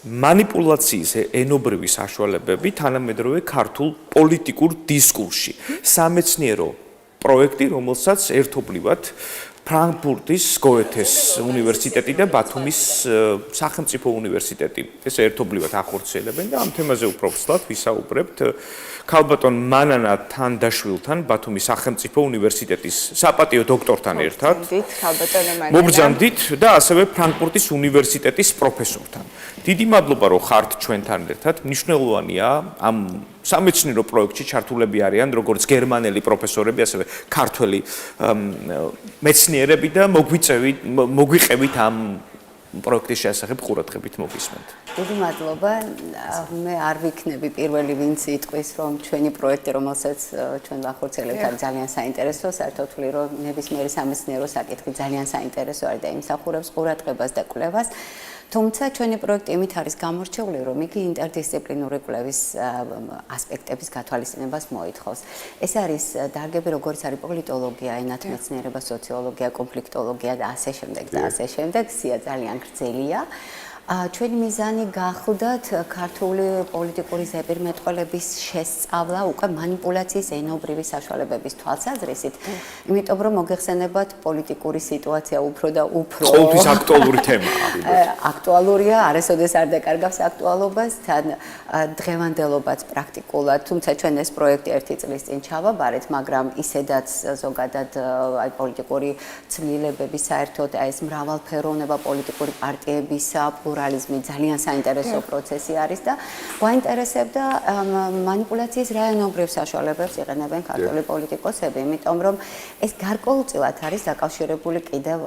მანიპულაციის ენობრივი საშუალებები თანამედროვე ქართულ პოლიტიკურ დისკურსში. სამეცნიერო პროექტი, რომელსაც ერთობლივად ფრანკფურტის გოეთეს უნივერსიტეტი და ბათუმის სახელმწიფო უნივერსიტეტი ეს ერთობლივად ახორციელებენ და ამ თემაზე უფრო ვსვლათ ვისაუბრებთ ქალბატონ მანანა თანდაშვილთან ბათუმის სახელმწიფო უნივერსიტეტის საპატიო დოქტორთან ერთად მობრძანდით და ასევე ფრანკფურტის უნივერსიტეტის პროფესორთან. დიდი მადლობა რომ ხართ ჩვენთან ერთად. მნიშვნელოვანია ამ სამეცნიერო პროექტში ჩართულები არიან როგორც გერმანელი პროფესორები, ასევე ქართველი მეცნიერები და მოგვიყევით ამ პროექტის შესახებ ყურადღებით მოგისმენთ. დიდი მადლობა. მე არ ვიქნები პირველი ვინც იტყვის რომ ჩვენი პროექტი რომელსაც ჩვენ ვახორციელებთ არის ძალიან საინტერესო, საერთოდ ვთვლი რომ ნებისმიერი სამეცნიერო საკითხი ძალიან საინტერესო არის და იმსახურებს ყურადღებას და კვლევას. თუმცა ჩვენი პროექტი იმით არის გამორჩეული, რომ იგი ინტერდისციპლინური კვლევის ასპექტების გათვალისწინებას მოითხოვს. ეს არის დარგები, როგორც არის პოლიტოლოგია, ენათმეცნიერება, სოციოლოგია, კონფლიქტოლოგია და ასე შემდეგ და ასე შემდეგ. სია ძალიან გრძელია. ჩვენი მიზანი გახლდათ ქართული პოლიტიკური ზეპირმეტყველების შესწავლა უკვე მანიპულაციის ენობრივი საშუალებების თვალსაზრისით, იმიტომ რომ მოგეხსენებათ პოლიტიკური სიტუაცია უფრო და უფრო ყოველთვის აქტუალური თემაა. აქტუალურია, არასოდეს არ დაკარგავს აქტუალობას, თან დღევანდელობაც პრაქტიკულად, თუმცა ჩვენ ეს პროექტი 1 წლის წინ ჩავაბარეთ, მაგრამ ისედაც ზოგადად აი პოლიტიკური ცვლილებები საერთოდ აი ეს მრავალფეროვნება პოლიტიკური პარტიებისა პლურალიზმი ძალიან საინტერესო პროცესი არის და გვაინტერესებდა მანიპულაციის რაიონობრივ საშუალებებს იყენებენ ქართული პოლიტიკოსები, იმიტომ რომ ეს გარკვეულწილად არის დაკავშირებული კიდევ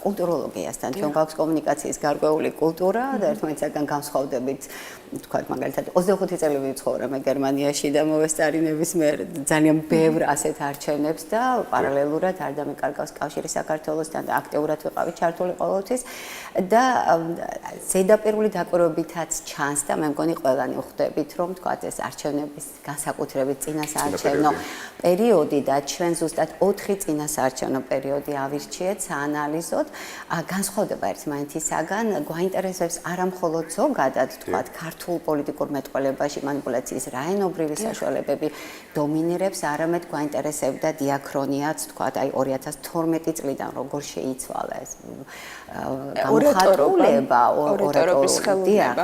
კულტუროლოგიასთან. ჩვენ გვაქვს კომუნიკაციის გარკვეული კულტურა და ერთმანეთისგან განსხვავდებით, თქვათ მაგალითად 25 წელი ვიცხოვრობ გერმანიაში და მოვესწარი ნებისმიერ ძალიან ბევრ ასეთ არჩევნებს და პარალელურად არ დამეკარგავს კავშირი საქართველოსთან და აქტიურად ვიყავი ჩართული ყოველთვის და ზედაპირული დაკვირვებითაც ჩანს და მე მგონი ყველანი ვხვდებით რომ თქვათ ეს არჩევნების განსაკუთრებით წინასაარჩევნო პერიოდი და ჩვენ ზუსტად 4 წინასაარჩევნო პერიოდი ავირჩიეთ საანალიზოდ განსხვავდება ერთმანეთისაგან გვაინტერესებს არა მხოლოდ ზოგადად თქვათ ქართულ პოლიტიკურ მეტყველებაში მანიპულაციის რაიონობრივი საშუალებები დომინირებს, არამედ გვაინტერესებდა დიაქრონიაც თქვათ აი 2012 წლიდან როგორ შეიცვალა ეს გამოხატულება ორატორობის ხელოვნება.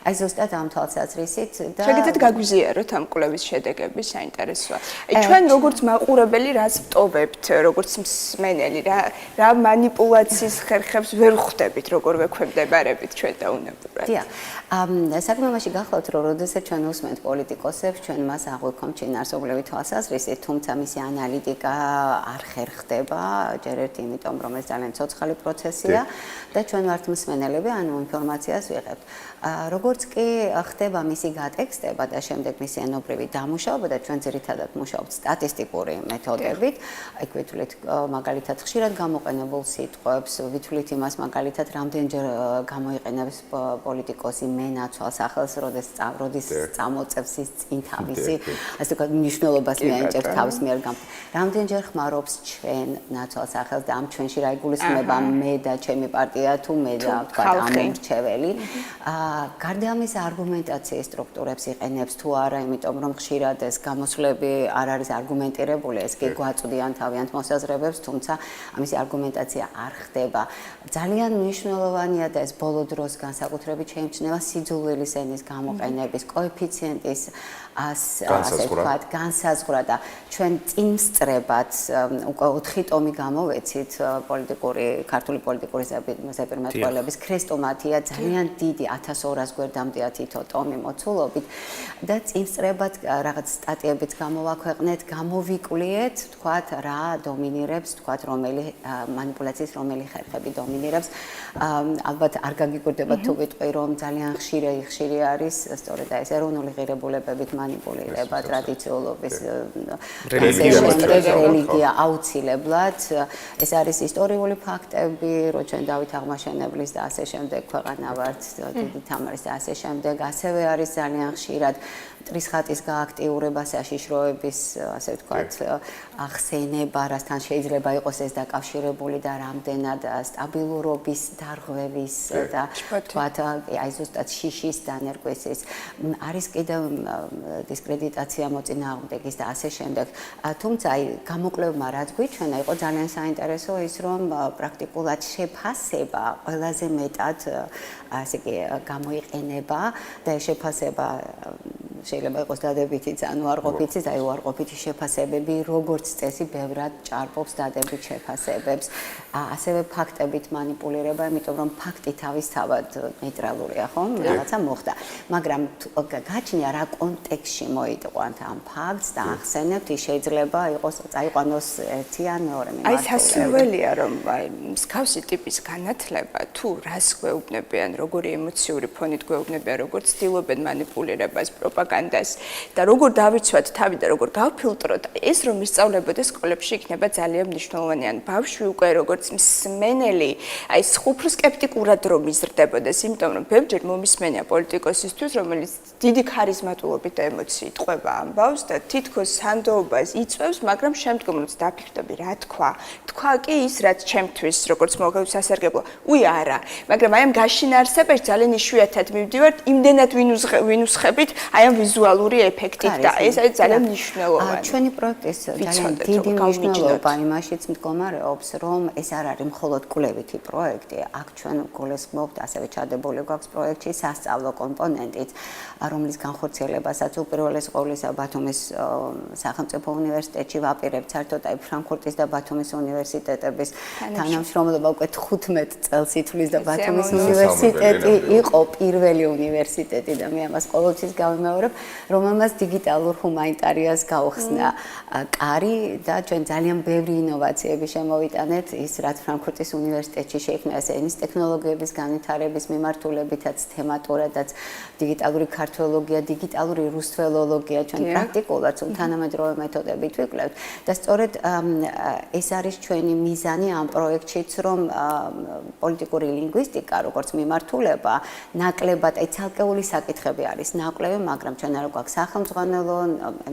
აი ზუსტად ამ თვალსაზრისით და შეგიძლიათ გაგვიზიაროთ ამ კვლევის შედეგები, საინტერესოა. ჩვენ როგორც მაყურებელი რას ვტოვებთ, როგორც მსმენელი, რა მანიპულაციის ხერხებს ვერ ხვდებით, როგორ ვექვემდებარებით ჩვენ დაუნებურად. დიახ. საქმეში გახლავთ, რომ როდესაც ჩვენ უსმენთ პოლიტიკოსებს, ჩვენ მას აღვიქვამთ შინაარსობრივი თვალსაზრისით, თუმცა მისი ანალიტიკა არ ხერხდება, ჯერ ერთი იმიტომ, რომ ეს ძალიან ცოცხალი პროცესია და ჩვენ ვართ მსმენელები, ანუ ინფორმაციას ვიღებთ. როგორც კი ხდება მისი გატექსტება და შემდეგ მისი ენობრივი დამუშავება და ჩვენ ძირითადად მუშაობთ სტატისტიკური მეთოდებით, აი ვითვლით მაგალითად ხშირად გამოყენებულ სიტყვებს, ვითვლით იმას მაგალითად რამდენჯერ გამოიყენებს პოლიტიკოსი მენაცვალს ახალს, როდის წამოწევს ის წინ თავისი, ასე ვთქვათ, მნიშვნელობას მიენიჭებს თავის მიერ რამდენჯერ ხმარობს ჩვენ ნაცვალს ახალს და ამ ჩვენში რა იგულისხმება მე და ჩემი პარტია თუ მე და ვთქვათ ამომრჩეველი. გარდა ამისა არგუმენტაციის სტრუქტურებს იყენებს თუ არა, იმიტომ რომ ხშირად ეს გამოსვლები არ არის არგუმენტირებული, ეს კი გვაწვდიან თავიანთ მოსაზრებებს, თუმცა ამისი არგუმენტაცია არ ხდება. ძალიან მნიშვნელოვანია და ეს ბოლო დროს განსაკუთრებით შეიმჩნევა სიძულვილის ენის გამოყენების კოეფიციენტის ასე ვთქვათ განსაზღვრა და ჩვენ წინსწრებად უკვე 4 ტომი გამოვეცით ქართული პოლიტიკური ზეპირმეტყველების ქრესტომატია ძალიან დიდი 1200 გვერდამდეა თითო ტომი მოცულობით და წინსწრებად რაღაც სტატიებიც გამოვაქვეყნეთ, გამოვიკვლიეთ, თქვათ რა დომინირებს, თქვათ რომელი მანიპულაციის რომელი ხერხები დომინირებს. ალბათ არ გაგიკვირდება თუ ვიტყვი რომ ძალიან ხშირი არის სწორედ ეს ეროვნული ღირებულებებით მანიპულირება, ტრადიციულობის რელიგია აუცილებლად. ეს არის ისტორიული ფაქტები, რო ჩვენ დავით აღმაშენებლის და ასე შემდეგ ქვეყანა ვართ, დიდი თამარის და ასე შემდეგ. ასევე არის ძალიან ხშირად მტრის ხატის გააქტიურება, საშიშროების, ასე ვთქვათ, ახსენება, რასთან შეიძლება იყოს ეს დაკავშირებული და რამდენად სტაბილურობის დარღვევის და ვთქვათ, აი ზუსტად შიშის დანერგვისის. არის კიდევ დისკრედიტაცია მოწინააღმდეგის და ასე შემდეგ. თუმცა აი გამოკვლევმა რაც გვიჩვენა, იყო ძალიან საინტერესო ის, რომ პრაქტიკულად შეფასება ყველაზე მეტად ასე კი გამოიყენება და ეს შეფასება შეიძლება იყოს დადებითიც, ან უარყოფითიც, აი უარყოფითი შეფასებები როგორც წესი ბევრად ჭარბობს დადებით შეფასებებს. ასევე ფაქტებით манипуლირება, იმიტომ რომ ფაქტი თავისთავად ნეიტრალურია, ხო? რაღაცა მოხდა. მაგრამ გაჩნია რა კონტექსტში მოიტყვანთ ამ ფაქტს და ახსენებთ, ის შეიძლება იყოს წაიყვანოს ერთი ან მეორე მიმართულებით. აი სასურველია რომ აი მსგავსი ტიპის განათლება თუ რას გვეუბნებიან, როგორი ემოციური ფონით გვეუბნებიან, როგორ ცდილობენ манипуლირებას, პროპაგანდას და როგორ დავიცვათ თავი და როგორ გავფილტროთ, ეს რომ ისწავლებოდეს სკოლებში იქნება ძალიან მნიშვნელოვანი. ან ბავშვი უკვე როგორც მსმენელი, აი უფრო სკეპტიკურად რომ იზრდებოდეს, იმიტომ რომ ბევრჯერ მომისმენია პოლიტიკოსისთვის, რომელიც დიდი ქარიზმატულობით და ემოციით ყვება ამბავს და თითქოს სანდოობას იწვევს, მაგრამ შემდგომ როცა დაფიქრდები რა თქვა კი ის რაც ჩემთვის როგორც მოგებს სასარგებლო, არა, მაგრამ აი ამ გაშინაარსებაში ძალიან იშვიათად მივდივართ, იმდენად ვინუსხებით აი ამ ვიზუალური ეფექტით და ეს არის ძალიან მნიშვნელოვანი. ჩვენი პროექტის ძალიან დიდი მნიშვნელობა იმაშიც მდგომარეობს, რომ ეს არ არის მხოლოდ კვლევითი პროექტი, აქ ჩვენ გულისხმობთ, ასევე ჩადებული გვაქვს პროექტში სასწავლო კომპონენტით, რომლის განხორციელებასაც უპირველეს ყოვლისა ბათუმის სახელმწიფო უნივერსიტეტში ვაპირებთ, საერთოდ აი ფრანკფურტის და ბათუმის უნივერსიტეტების თანამშრომლობა უკვე 15 წელს ითვლის და ბათუმის უნივერსიტეტი იყო პირველი უნივერსიტეტი და მე ამას ყოველთვის გავიმეორებ, რომელმაც დიგიტალურ ჰუმანიტარიას გაუხსნა კარი და ჩვენ ძალიან ბევრი ინოვაციები შემოვიტანეთ, ის რაც ფრანკფურტის უნივერსიტეტში შეიქმნა, ეს ენის ტექნოლოგიების განვითარების მიმართულებითაც, თემატურადაც, დიგიტალური ქართველოლოგია, დიგიტალური რუსთველოლოგია, ჩვენ პრაქტიკულად თანამედროვე მეთოდებით ვიკვლევთ და სწორედ ეს არის ჩვენი მიზანი ამ პროექტშიც, რომ პოლიტიკური ლინგვისტიკა, როგორც მიმართულება, ნაკლებად, აი ცალკეული საკითხები არის ნაკლები, მაგრამ ჩვენ არ გვაქვს სახელმძღვანელო,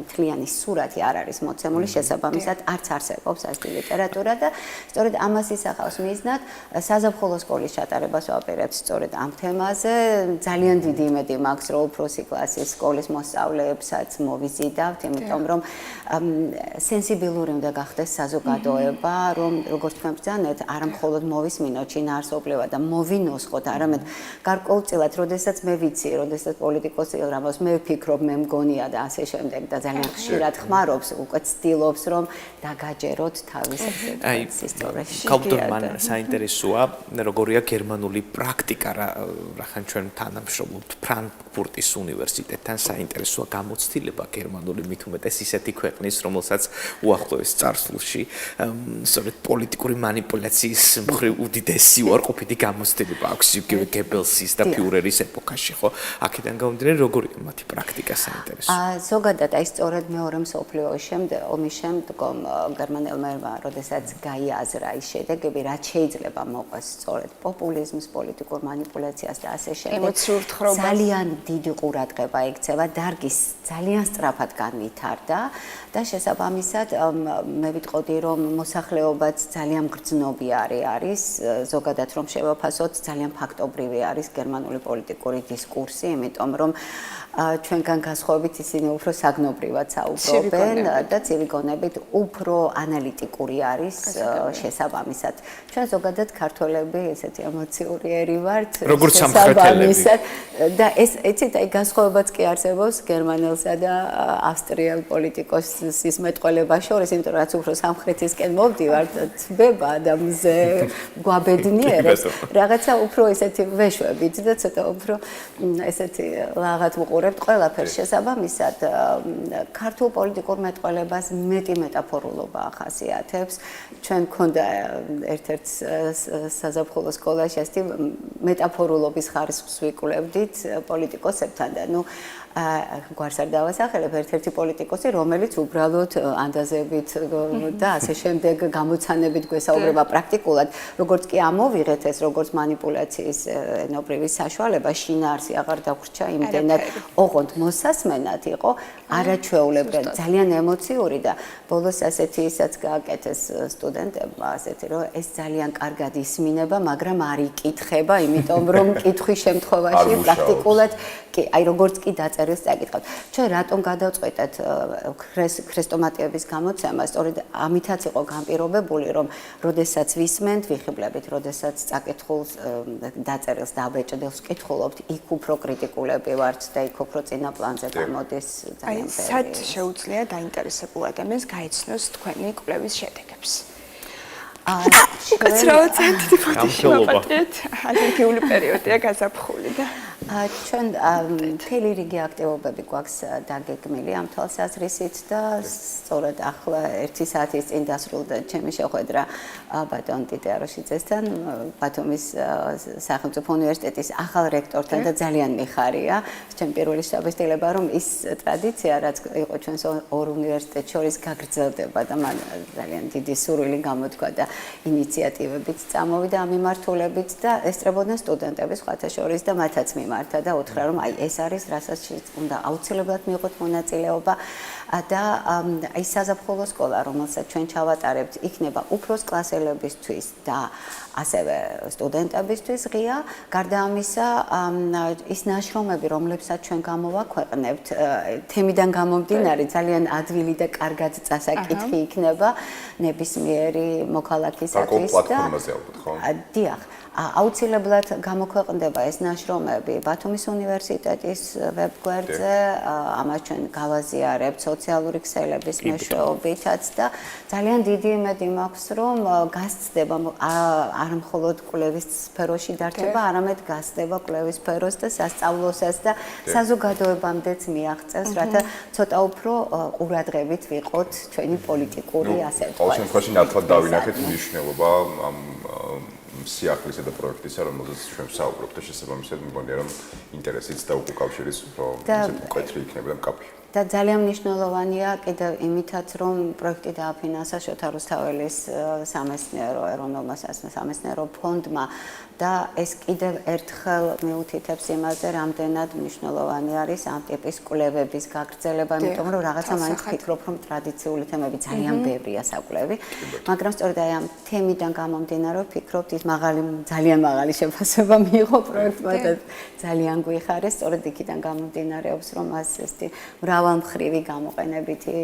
მთლიანი სურათი არ არის მოცემული, შესაბამისად არც არსებობს ასეთი ლიტერატურა და სწორედ ამას ისახავს მიზნად, საზაფხულო სკოლის ჩატარებას ვაპირებთ სწორედ ამ თემაზე, ძალიან დიდი იმედი მაქვს, რომ უფროსი კლასის სკოლის მოსწავლეებსაც მოვიზიდავთ, იმიტომ რომ სენსიბილური უნდა გახდეს საზოგადოება, რომ როგორც თქვენ ბრძანეთ, არა მხოლოდ მოვისმინოთ შინაარსობრივად და მოვინოსხოთ, არამედ გარკვეულწილად, როდესაც მე ვიცი, როდესაც პოლიტიკოსი რამოს მე ვფიქრობ, მე მგონია და ასე შემდეგ და ძალიან ხშირად ხმარობს, უკვე ცდილობს, რომ დაგაჯეროთ თავის სისტემაში. კალბდორ მან საინტერესოა, როგორია გერმანული პრაქტიკა, რახან ჩვენ თანამშრომლობთ ფრანკფურტის უნივერსიტეტთან, საინტერესოა გამოცდილება გერმანული მით უმეტეს ისეთი ქვეყნის, რომელსაც უახლოეს წარსულში სწორედ პოლიტიკური манипуляციის მხრივ უდიდესი უარყოფითი გამოცდილება აქვს იგივე გებელსის და ფიურერის ეპოქაში, ხო? აქედან გამომდინარე, როგორია მათი პრაქტიკა საინტერესო. ზოგადად აი სწორედ მეორე მსოფლიო ომის შემდგომ გერმანელმა, როდესაც გაიაზრა ის შედეგები, რაც შეიძლება მოყვეს სწორედ პოპულიზმს, პოლიტიკურ манипуляციას და ასე შემდეგ. ძალიან დიდი ყურადღება ექცევა, დარგის ძალიან სწრაფად განვითარდა და შესაბამისად მე ვიტყოდი, რომ მოსახლეობაც ძალიან გრძნობიარე არის, ზოგადად რომ შევაფასოთ, ძალიან ფაქტობრივი არის გერმანული პოლიტიკური დისკურსი, იმიტომ რომ ჩვენგან განსხვავებით ისინი უფრო საგნობრივად საუბრობენ და ცივი-გონებით უფრო ანალიტიკური არის შესაბამისად. ჩვენ ზოგადად ქართველები ესეთი ემოციურიერი ვართ, როგორც სამხედროები და ეს ეცით აი განსხვავებაც კი არსებობს გერმანელსა და ავსტრიელ პოლიტიკოსის მეტყველებას შორის, იმიტომ რომ რაც უფრო სამხრეთისკენ მოვდივართ, თბება და მზე გვაბედნიერებს, რაღაცა უფრო ესეთი ვეშვებით და ცოტა უფრო ესეთი ლაღად ვუყურებთ ყველა ყველაფერს შესაბამისად ქართულ პოლიტიკურ მეტყველებას მეტი მეტაფორულობა ახასიათებს. ჩვენ გქონდა ერთ-ერთ საზაფხულო სკოლაში ასეთი მეტაფორულობის ხარისხს ვიკვლევდით პოლიტიკოსებთან და გვარს არ დავასახელებ ერთ-ერთი პოლიტიკოსი, რომელიც უბრალოდ ანდაზებით და ასე შემდეგ გამოცანებით გვესაუბრება პრაქტიკულად, როგორც კი ამოვიღეთ ეს როგორც манипуляციის ენობრივი საშუალება, შინაარსი აღარ დაგვრჩა იმდენად ოღონდ მოსასმენად იყო, არაჩვეულებრივ, ძალიან ემოციური და ბოლოს ასეთი ისაც გააკეთეს სტუდენტებმა, ასეთი რომ ეს ძალიან კარგად ისმინება, მაგრამ არ იკითხება, იმიტომ რომ კითხვის შემთხვევაში პრაქტიკულად კი, აი როგორც კი დაწერილს წაკითხავთ. ჩვენ რატომ გადავწყვეტეთ ქრესტომატიების გამოცემა, სწორედ ამითაც იყო განპირობებული, რომ როდესაც ვისმენთ, ვიხიბლებით, როდესაც წაკითხულს დაწერილს დაბეჭდილს ვკითხულობთ, იქ უფრო კრიტიკულები ვართ და იქ უფრო წინა პლანზე გამოდის ძალიან ბევრი. სად შეუძლია დაინტერესებულ ადამიანს გაიცნოს თქვენი კვლევის შედეგებს? უკაცრავად დიდი ფოტოში ვაპატიეთ. ანალოგიური პერიოდია გაზაფხული და ჩვენ მთელი რიგი აქტივობები გვაქვს დაგეგმილი ამ თვალსაზრისით და სწორედ ახლა 1 საათის წინ დასრულდა ჩემი შეხვედრა ბატონ ტიტე აროშიძესთან, ბათუმის სახელმწიფო უნივერსიტეტის ახალ რექტორთან და ძალიან მიხარია ჩემი პირველი შთაბეჭდილება, რომ ის ტრადიცია, რაც იყო ჩვენს ორ უნივერსიტეტს შორის გაგრძელდება და მან ძალიან დიდი სურვილი გამოთქვა და ინიციატივებით წამოვიდა ამ მიმართულებით და ესწრებოდნენ სტუდენტების სხვათა შორის და მათაც მიმართა და უთხრა რომ აი ეს არის რასაც უნდა აუცილებლად მიიღოთ მონაწილეობა და აი საზაფხულო სკოლა რომელსაც ჩვენ ჩავატარებთ იქნება უფროს კლასელებისთვის და ასევე სტუდენტებისთვის ღია გარდა ამისა ის ნაშრომები რომლებსაც ჩვენ გამოვაქვეყნებთ თემიდან გამომდინარე ძალიან ადვილი და კარგად წასაკითხი იქნება ნებისმიერი მოქალაქისათვის და დიახ აუცილებლად გამოქვეყნდება ეს ნაშრომები ბათუმის უნივერსიტეტის ვებგვერდზე, ამას ჩვენ გავაზიარებთ სოციალური ქსელების მეშვეობითაც და ძალიან დიდი იმედი მაქვს, რომ გასცდება არ მხოლოდ კვლევის სფეროში დარჩება, არამედ გასცდება კვლევის სფეროს და სასწავლოსაც და საზოგადოებამდეც მიაღწევს, რათა ცოტა უფრო ყურადღებით ვიყოთ ჩვენი პოლიტიკური ასე ვთქვათ. ყოველ შემთხვევაში ნათლად დავინახეთ მნიშვნელობა ამ სიახლისა და პროექტისა, რომელზეც ჩვენ ვსაუბრობთ და შესაბამისად მგონია, რომ ინტერესიც და უკავშირიც უფრო მკვეთრი იქნება და მკაფიო. და ძალიან მნიშვნელოვანია კიდევ იმითაც, რომ პროექტი დააფინანსა შოთა რუსთაველის სამეცნიერო ეროვნულმა სამეცნიერო ფონდმა და ეს კიდევ ერთხელ მიუთითებს იმაზე, რამდენად მნიშვნელოვანი არის ამ ტიპის კვლევების გაგრძელება, იმიტომ რომ რაღაცა მაინც ვფიქრობ, რომ ტრადიციული თემები ძალიან ბევრია საკვლევი, მაგრამ სწორედ აი ამ თემიდან გამომდინარე, ვფიქრობთ ის ძალიან მაღალი შეფასება მიიღო პროექტმა და ძალიან გვიხარეს, სწორედ იქიდან გამომდინარეობს, რომ მას ესეთი მრავალმხრივი გამოყენებითი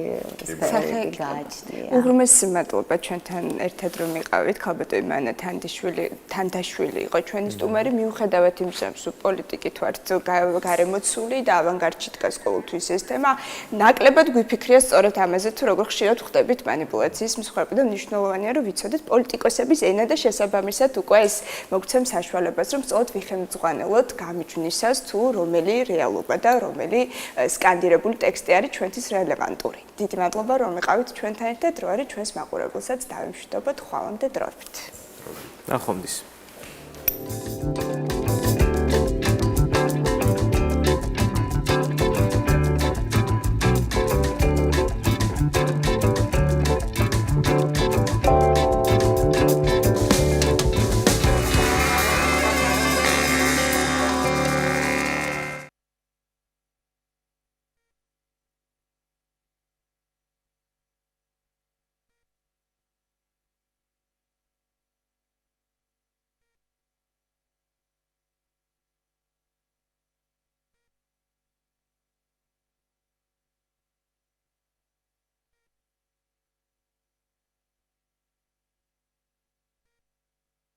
სფეროები გააჩნია. უღრმესი მადლობა ჩვენთან ერთად რომ იყავით, ქალბატონი მანა თანდაშვილი იყო ჩვენი სტუმარი, მიუხედავად იმისა, რომ პოლიტიკით ვართ გარემოცული და ავანგარდში დგას ყოველთვის ეს თემა, ნაკლებად გვიფიქრია სწორედ ამაზე, თუ როგორ ხშირად ვხდებით манипуляციის მსხვერპლი და მნიშვნელოვანია რომ ვიცოდეთ პოლიტიკოსების ენა და შესაბამისად უკვე ეს მოგცემ საშუალებას, რომ სწორედ ვიხელმძღვანელოთ გამიჩნისას თუ რომელი რეალობა და რომელი სკანდირებული ტექსტი არის ჩვენთვის რელევანტური. დიდი მადლობა რომ იყავით ჩვენთან ერთად, რო არის ჩვენს მაყურებელსაც დავიმშვიდობოთ ხვალამდე დროებით. ნახვამდის.